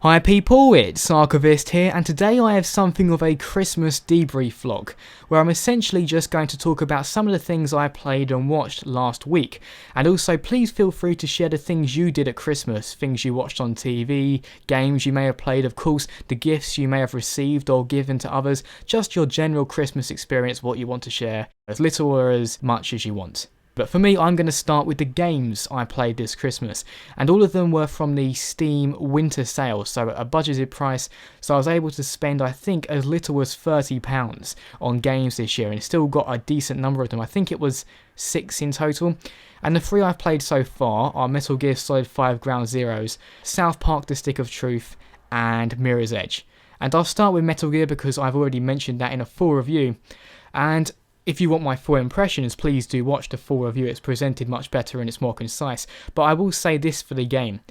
Hi people, it's Archivist here, and today I have something of a Christmas debrief vlog, where I'm essentially just going to talk about some of the things I played and watched last week, and also please feel free to share the things you did at Christmas, things you watched on TV, games you may have played, of course, the gifts you may have received or given to others, just your general Christmas experience, what you want to share, as little or as much as you want. But for me, I'm going to start with the games I played this Christmas, and all of them were from the Steam winter sale, so at a budgeted price, so I was able to spend I think as little as £30 on games this year, and still got a decent number of them. I think it was 6 in total, and the 3 I've played so far are Metal Gear Solid 5 Ground Zeroes, South Park The Stick of Truth, and Mirror's Edge. And I'll start with Metal Gear because I've already mentioned that in a full review, and if you want my full impressions, please do watch the full review. It's presented much better and it's more concise. But I will say this for the game.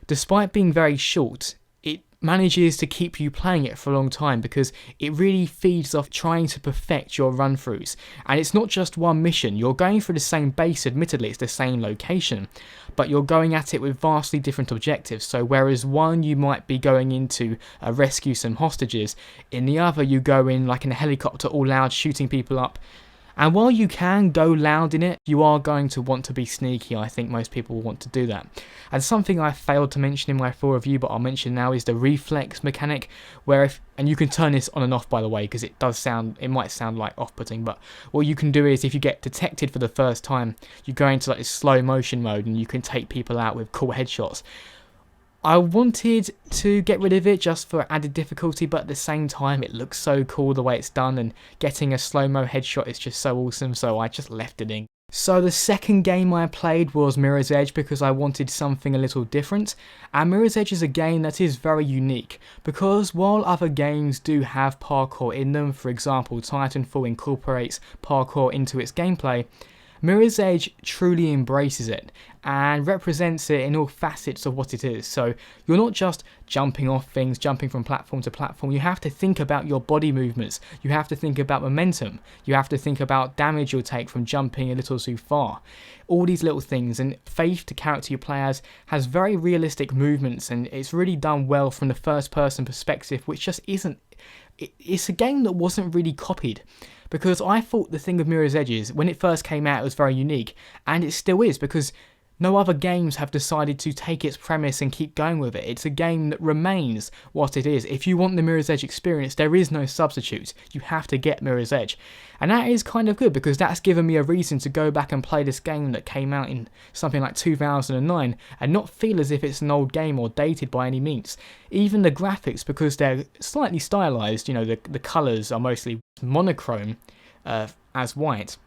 Despite being very short, it manages to keep you playing it for a long time because it really feeds off trying to perfect your run-throughs. And it's not just one mission. You're going through the same base, admittedly, it's the same location, but you're going at it with vastly different objectives. So whereas one you might be going in to rescue some hostages, in the other you go in like in a helicopter all loud shooting people up. And while you can go loud in it, you are going to want to be sneaky. I think most people will want to do that. And something I failed to mention in my full review, but I'll mention now, is the reflex mechanic, where and you can turn this on and off by the way, because it might sound like off-putting, but what you can do is if you get detected for the first time, you go into like this slow motion mode and you can take people out with cool headshots. I wanted to get rid of it just for added difficulty, but at the same time it looks so cool the way it's done, and getting a slow-mo headshot is just so awesome, so I just left it in. So the second game I played was Mirror's Edge because I wanted something a little different, and Mirror's Edge is a game that is very unique because while other games do have parkour in them, for example Titanfall incorporates parkour into its gameplay, Mirror's Edge truly embraces it and represents it in all facets of what it is. So you're not just jumping off things, jumping from platform to platform. You have to think about your body movements. You have to think about momentum. You have to think about damage you'll take from jumping a little too far. All these little things, and Faith, the character you play as, has very realistic movements, and it's really done well from the first person perspective, which just isn't... It's a game that wasn't really copied. Because I thought the thing with Mirror's Edge is, when it first came out, it was very unique, and it still is, because no other games have decided to take its premise and keep going with it. It's a game that remains what it is. If you want the Mirror's Edge experience, there is no substitute. You have to get Mirror's Edge. And that is kind of good, because that's given me a reason to go back and play this game that came out in something like 2009, and not feel as if it's an old game or dated by any means. Even the graphics, because they're slightly stylized, you know, the colours are mostly monochrome as white.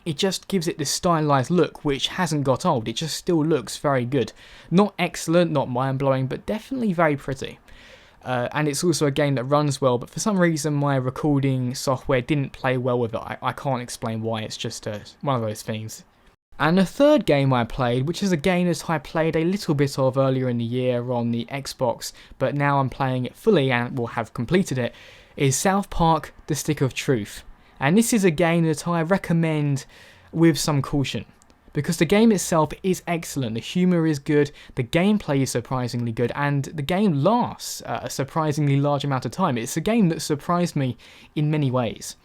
It just gives it this stylized look which hasn't got old. It just still looks very good. Not excellent, not mind-blowing, but definitely very pretty. And it's also a game that runs well, but for some reason my recording software didn't play well with it. I can't explain why, it's just one of those things. And the third game I played, which is a game that I played a little bit of earlier in the year on the Xbox, but now I'm playing it fully and will have completed it, is South Park The Stick of Truth. And this is a game that I recommend with some caution, because the game itself is excellent, the humour is good, the gameplay is surprisingly good, and the game lasts a surprisingly large amount of time. It's a game that surprised me in many ways.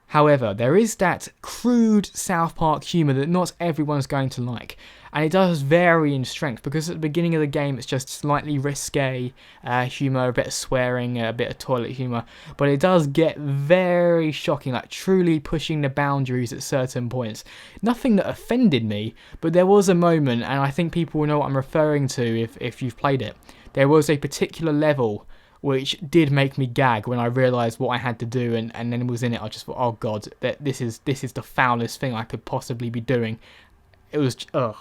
However, there is that crude South Park humour that not everyone's going to like, and it does vary in strength, because at the beginning of the game it's just slightly risque humour, a bit of swearing, a bit of toilet humour, but it does get very shocking, like truly pushing the boundaries at certain points. Nothing that offended me, but there was a moment, and I think people will know what I'm referring to if you've played it. There was a particular level which did make me gag when I realised what I had to do, and then was in it. I just thought, oh god, this is the foulest thing I could possibly be doing. It was, ugh.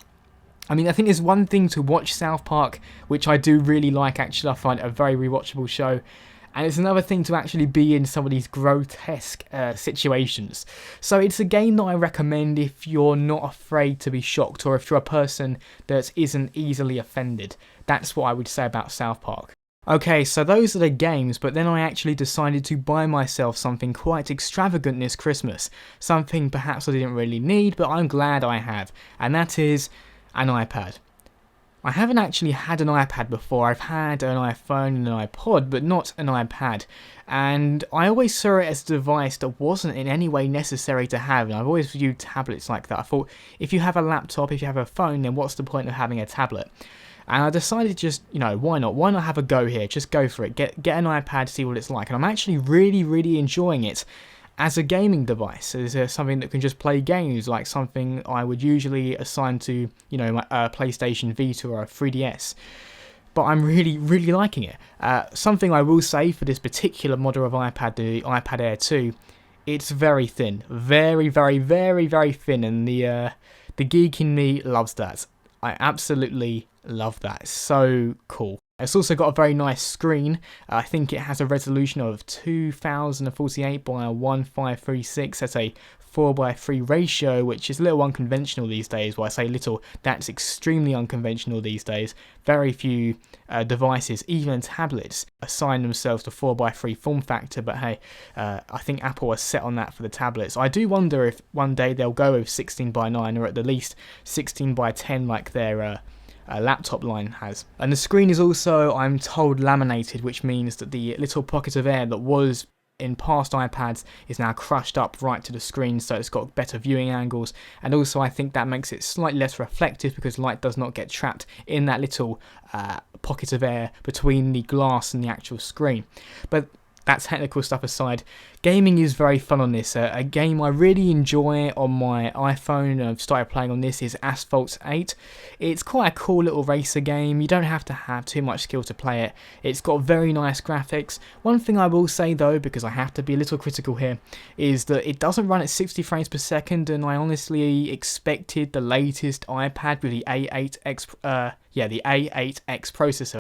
I mean, I think there's one thing to watch South Park, which I do really like actually. I find it a very rewatchable show. And it's another thing to actually be in some of these grotesque situations. So it's a game that I recommend if you're not afraid to be shocked, or if you're a person that isn't easily offended. That's what I would say about South Park. Okay, so those are the games, but then I actually decided to buy myself something quite extravagant this Christmas. Something perhaps I didn't really need, but I'm glad I have. And that is an iPad. I haven't actually had an iPad before. I've had an iPhone and an iPod, but not an iPad. And I always saw it as a device that wasn't in any way necessary to have. And I've always viewed tablets like that. I thought, if you have a laptop, if you have a phone, then what's the point of having a tablet? And I decided just, why not? Why not have a go here? Just go for it. Get an iPad, see what it's like. And I'm actually really, really enjoying it as a gaming device, as something that can just play games, like something I would usually assign to, my PlayStation Vita or a 3DS. But I'm really, really liking it. Something I will say for this particular model of iPad, the iPad Air 2, it's very thin. Very, very, very, very thin, and the geek in me loves that. I absolutely love that. It's so cool. It's also got a very nice screen. I think it has a resolution of 2048 by 1536. That's a 4:3 ratio, which is a little unconventional these days. Well, I say little, that's extremely unconventional these days. Very few devices, even tablets, assign themselves to 4:3 form factor, but hey, I think Apple are set on that for the tablets. I do wonder if one day they'll go with 16:9 or at the least 16:10 like their laptop line has. And the screen is also, I'm told, laminated, which means that the little pocket of air that was in past iPads is now crushed up right to the screen, so it's got better viewing angles. And also I think that makes it slightly less reflective because light does not get trapped in that little pocket of air between the glass and the actual screen. But that technical stuff aside, gaming is very fun on this. A game I really enjoy on my iPhone, and I've started playing on this, is Asphalt 8. It's quite a cool little racer game. You don't have to have too much skill to play it. It's got very nice graphics. One thing I will say though, because I have to be a little critical here, is that it doesn't run at 60 frames per second, and I honestly expected the latest iPad with the A8X, the A8X processor.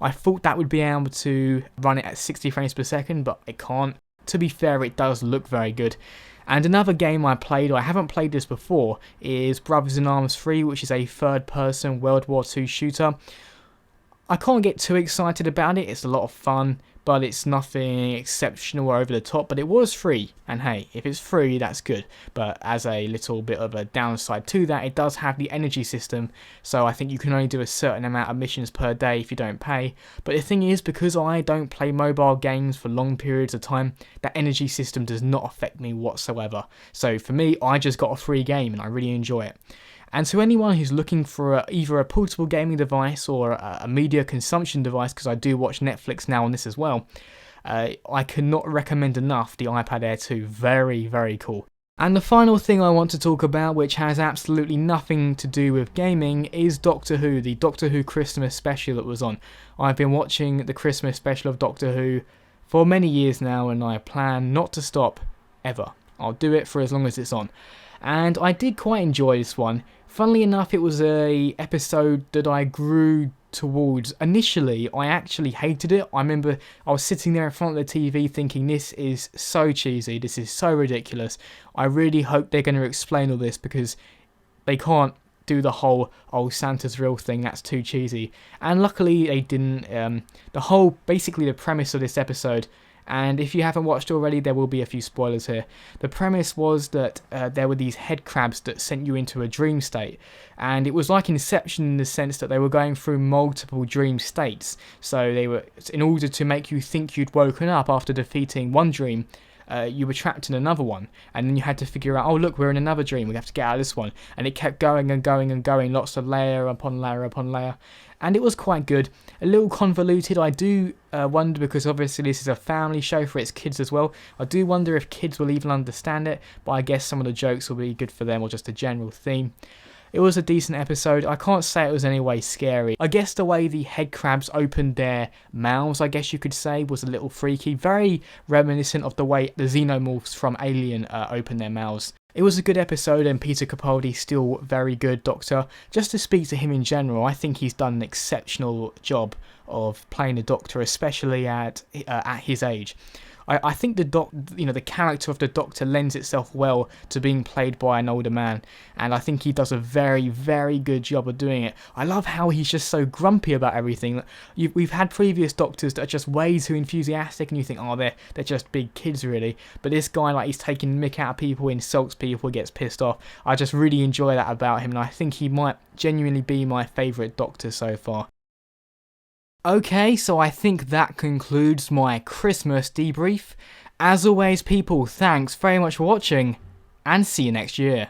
I thought that would be able to run it at 60 frames per second, but it can't. To be fair, it does look very good. And another game I played, I haven't played this before, is Brothers in Arms 3, which is a third-person World War II shooter. I can't get too excited about it. It's a lot of fun, but it's nothing exceptional or over the top. But it was free, and hey, if it's free, that's good. But as a little bit of a downside to that, it does have the energy system, so I think you can only do a certain amount of missions per day if you don't pay. But the thing is, because I don't play mobile games for long periods of time, that energy system does not affect me whatsoever. So for me, I just got a free game, and I really enjoy it. And to anyone who's looking for either a portable gaming device or a media consumption device, because I do watch Netflix now on this as well, I cannot recommend enough the iPad Air 2. Very, very cool. And the final thing I want to talk about, which has absolutely nothing to do with gaming, is Doctor Who, the Doctor Who Christmas special that was on. I've been watching the Christmas special of Doctor Who for many years now, and I plan not to stop ever. I'll do it for as long as it's on. And I did quite enjoy this one. Funnily enough, it was a episode that I grew towards. Initially, I actually hated it. I remember I was sitting there in front of the TV thinking, this is so cheesy, this is so ridiculous. I really hope they're going to explain all this, because they can't do the whole, oh, Santa's real thing, that's too cheesy. And luckily they didn't. Basically the premise of this episode, and if you haven't watched already, there will be a few spoilers here. The premise was that there were these head crabs that sent you into a dream state, and it was like Inception in the sense that they were going through multiple dream states. So they were, in order to make you think you'd woken up after defeating one dream, you were trapped in another one, and then you had to figure out, oh look, we're in another dream, we have to get out of this one, and it kept going and going and going, lots of layer upon layer upon layer, and it was quite good. A little convoluted. I do wonder, because obviously this is a family show for its kids as well, I do wonder if kids will even understand it, but I guess some of the jokes will be good for them, or just a general theme. It was a decent episode. I can't say it was in any way scary. I guess the way the head crabs opened their mouths, I guess you could say, was a little freaky. Very reminiscent of the way the xenomorphs from Alien open their mouths. It was a good episode, and Peter Capaldi's still very good Doctor. Just to speak to him in general, I think he's done an exceptional job of playing the Doctor, especially at his age. I think the character of the Doctor lends itself well to being played by an older man, and I think he does a very, very good job of doing it. I love how he's just so grumpy about everything. We've had previous Doctors that are just way too enthusiastic, and you think, oh, they're just big kids, really. But this guy, like, he's taking mick out of people, insults people, gets pissed off. I just really enjoy that about him, and I think he might genuinely be my favourite Doctor so far. Okay, so I think that concludes my Christmas debrief. As always, people, thanks very much for watching, and see you next year.